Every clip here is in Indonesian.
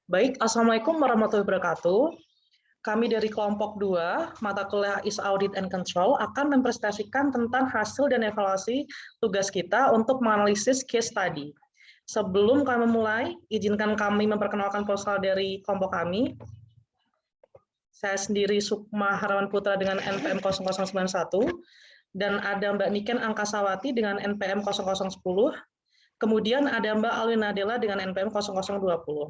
Baik, Assalamualaikum warahmatullahi wabarakatuh. Kami dari kelompok 2, mata kuliah IS Audit and Control, akan mempresentasikan tentang hasil dan evaluasi tugas kita untuk menganalisis case study. Sebelum kami memulai, izinkan kami memperkenalkan proposal dari kelompok kami. Saya sendiri Sukma Harawan Putra dengan NPM 0091, dan ada Mbak Niken Angkasawati dengan NPM 0010, kemudian ada Mbak Alwin Nadela dengan NPM 0020.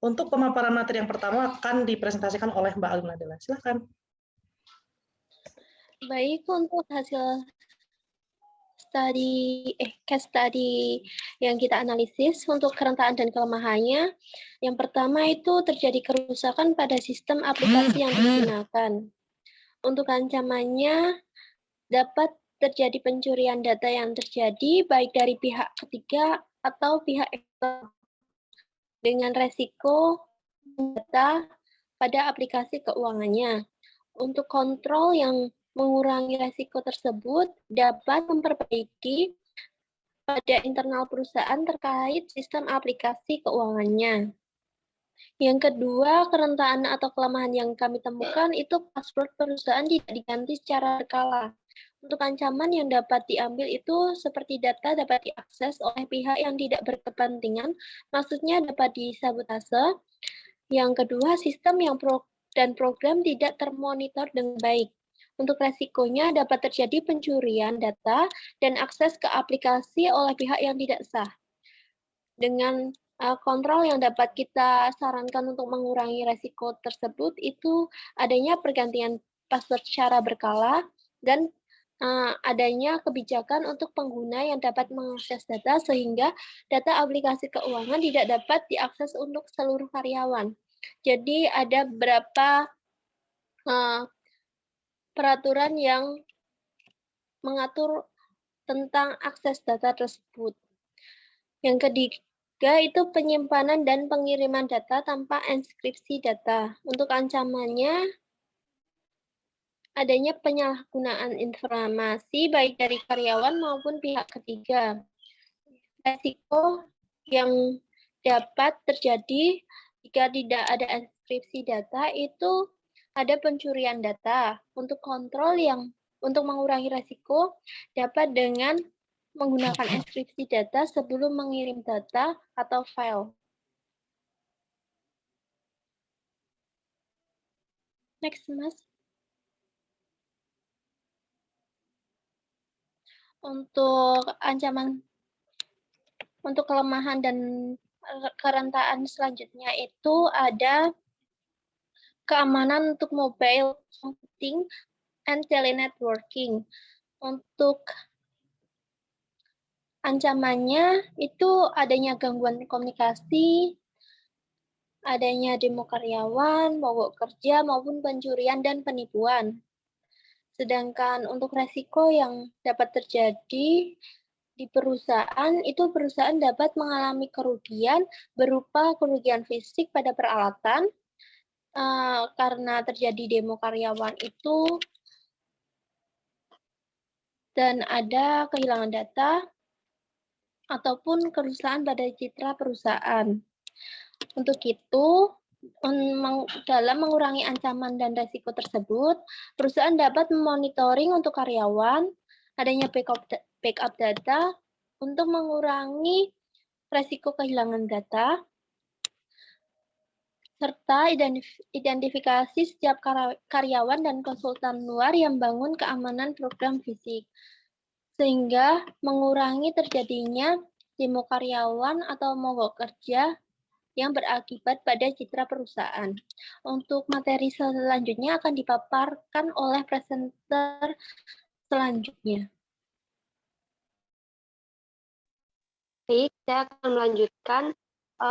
Untuk pemaparan materi yang pertama akan dipresentasikan oleh Mbak Alwin Nadela. Silakan. Baik, untuk hasil case study yang kita analisis untuk kerentanan dan kelemahannya, yang pertama itu terjadi kerusakan pada sistem aplikasi yang digunakan. Untuk ancamannya dapat terjadi pencurian data yang terjadi baik dari pihak ketiga atau pihak eksternal dengan resiko data pada aplikasi keuangannya. Untuk kontrol yang mengurangi resiko tersebut dapat memperbaiki pada internal perusahaan terkait sistem aplikasi keuangannya. Yang kedua, kerentanan atau kelemahan yang kami temukan itu password perusahaan tidak diganti secara berkala. Untuk ancaman yang dapat diambil itu seperti data dapat diakses oleh pihak yang tidak berkepentingan, maksudnya dapat disabotase. Yang kedua, sistem dan program tidak termonitor dengan baik. Untuk resikonya dapat terjadi pencurian data dan akses ke aplikasi oleh pihak yang tidak sah. Dengan kontrol yang dapat kita sarankan untuk mengurangi resiko tersebut itu adanya pergantian password secara berkala dan adanya kebijakan untuk pengguna yang dapat mengakses data sehingga data aplikasi keuangan tidak dapat diakses untuk seluruh karyawan. Jadi ada beberapa peraturan yang mengatur tentang akses data tersebut. Yang ketiga itu penyimpanan dan pengiriman data tanpa enskripsi data. Untuk ancamannya adanya penyalahgunaan informasi baik dari karyawan maupun pihak ketiga. Resiko yang dapat terjadi jika tidak ada enskripsi data itu ada pencurian data. Untuk kontrol yang untuk mengurangi resiko dapat dengan menggunakan enskripsi data sebelum mengirim data atau file. Next, Mas. Untuk ancaman, untuk kelemahan dan kerentanan selanjutnya itu ada keamanan untuk mobile computing and telenetworking. Untuk ancamannya itu adanya gangguan komunikasi, adanya demo karyawan, mogok kerja, maupun pencurian dan penipuan. Sedangkan untuk resiko yang dapat terjadi di perusahaan, itu perusahaan dapat mengalami kerugian berupa kerugian fisik pada peralatan, karena terjadi demo karyawan itu, dan ada kehilangan data, ataupun kerusakan pada citra perusahaan. Untuk itu, dalam mengurangi ancaman dan resiko tersebut, perusahaan dapat memonitoring untuk karyawan, adanya backup data untuk mengurangi resiko kehilangan data, serta identifikasi setiap karyawan dan konsultan luar yang bangun keamanan program fisik, sehingga mengurangi terjadinya demo karyawan atau mogok kerja yang berakibat pada citra perusahaan. Untuk materi selanjutnya akan dipaparkan oleh presenter selanjutnya. Baik, saya akan melanjutkan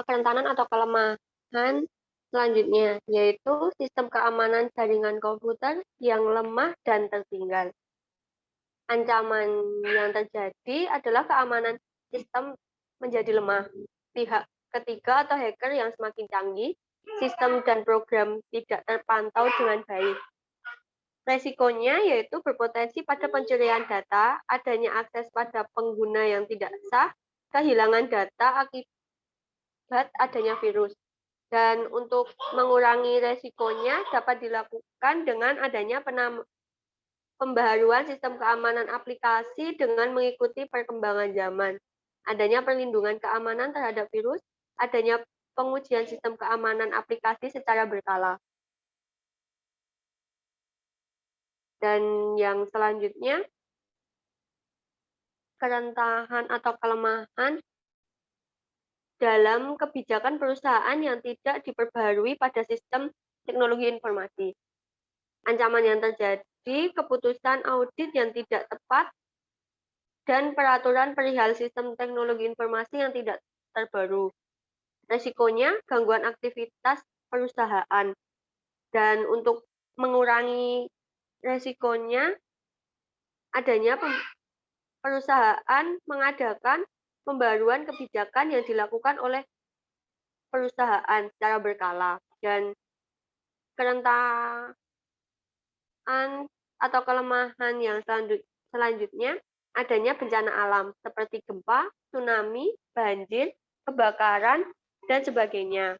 kerentanan atau kelemahan selanjutnya, yaitu sistem keamanan jaringan komputer yang lemah dan tertinggal. Ancaman yang terjadi adalah keamanan sistem menjadi lemah. Pihak ketiga atau hacker yang semakin canggih, sistem dan program tidak terpantau dengan baik. Resikonya yaitu berpotensi pada pencurian data, adanya akses pada pengguna yang tidak sah, kehilangan data akibat adanya virus. Dan untuk mengurangi resikonya dapat dilakukan dengan adanya pembaharuan sistem keamanan aplikasi dengan mengikuti perkembangan zaman. Adanya perlindungan keamanan terhadap virus, adanya pengujian sistem keamanan aplikasi secara berkala. Dan yang selanjutnya, kerentanan atau kelemahan dalam kebijakan perusahaan yang tidak diperbaharui pada sistem teknologi informasi. Ancaman yang terjadi, keputusan audit yang tidak tepat, dan peraturan perihal sistem teknologi informasi yang tidak terbaru. Resikonya, gangguan aktivitas perusahaan. Dan untuk mengurangi resikonya, adanya perusahaan mengadakan pembaruan kebijakan yang dilakukan oleh perusahaan secara berkala. Dan kerentanan atau kelemahan yang selanjutnya, adanya bencana alam seperti gempa, tsunami, banjir, kebakaran, dan sebagainya.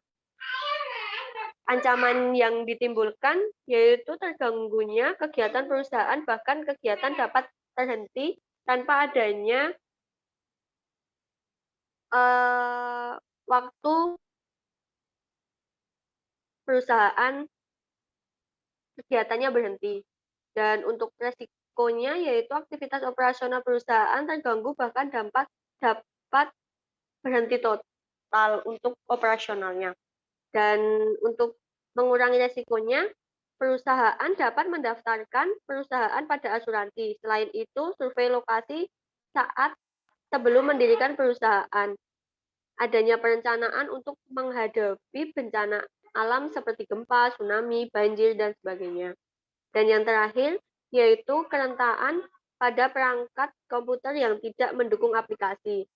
Ancaman yang ditimbulkan yaitu terganggunya kegiatan perusahaan, bahkan kegiatan dapat terhenti tanpa adanya waktu perusahaan kegiatannya berhenti. Dan untuk resikonya yaitu aktivitas operasional perusahaan terganggu, bahkan dapat berhenti total untuk operasionalnya. Dan untuk mengurangi resikonya, perusahaan dapat mendaftarkan perusahaan pada asuransi. Selain itu, survei lokasi saat sebelum mendirikan perusahaan. Adanya perencanaan untuk menghadapi bencana alam seperti gempa, tsunami, banjir, dan sebagainya. Dan yang terakhir, yaitu kerentanan pada perangkat komputer yang tidak mendukung aplikasi.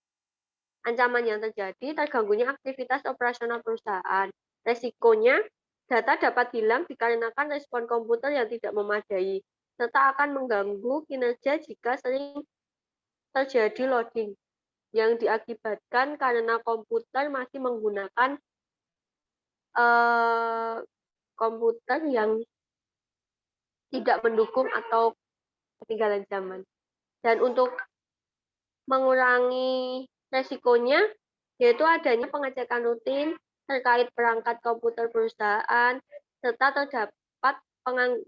Ancaman yang terjadi, terganggunya aktivitas operasional perusahaan. Resikonya, data dapat hilang dikarenakan respon komputer yang tidak memadai, serta akan mengganggu kinerja jika sering terjadi loading yang diakibatkan karena komputer masih menggunakan komputer yang tidak mendukung atau ketinggalan zaman. Dan untuk mengurangi resikonya, yaitu adanya pengecekan rutin terkait perangkat komputer perusahaan, serta terdapat penganggaran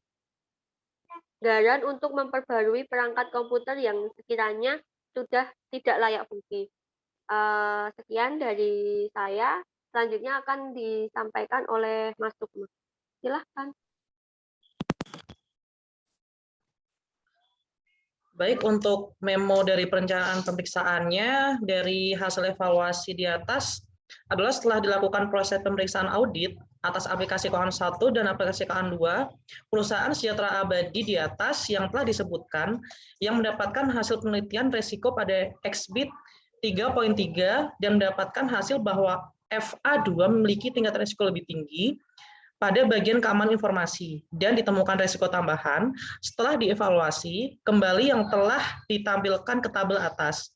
untuk memperbarui perangkat komputer yang sekiranya sudah tidak layak fungsi. Sekian dari saya. Selanjutnya akan disampaikan oleh Mas Sukma. Silahkan. Baik, untuk memo dari perencanaan pemeriksaannya, dari hasil evaluasi di atas adalah setelah dilakukan proses pemeriksaan audit atas aplikasi keuangan 1 dan aplikasi keuangan 2, perusahaan Sejahtera Abadi di atas yang telah disebutkan yang mendapatkan hasil penelitian risiko pada XBIT 3.3 dan mendapatkan hasil bahwa FA2 memiliki tingkat risiko lebih tinggi pada bagian keamanan informasi dan ditemukan risiko tambahan setelah dievaluasi kembali yang telah ditampilkan ke tabel atas.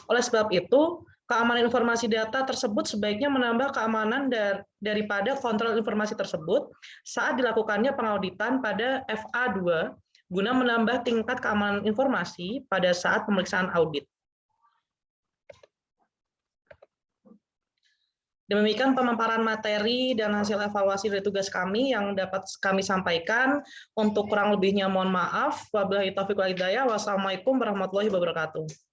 Oleh sebab itu, keamanan informasi data tersebut sebaiknya menambah keamanan daripada kontrol informasi tersebut saat dilakukannya pengauditan pada FA2 guna menambah tingkat keamanan informasi pada saat pemeriksaan audit. Demikian pemaparan materi dan hasil evaluasi dari tugas kami yang dapat kami sampaikan. Untuk kurang lebihnya mohon maaf. Wabillahi taufiq wal hidayah. Wassalamualaikum warahmatullahi wabarakatuh.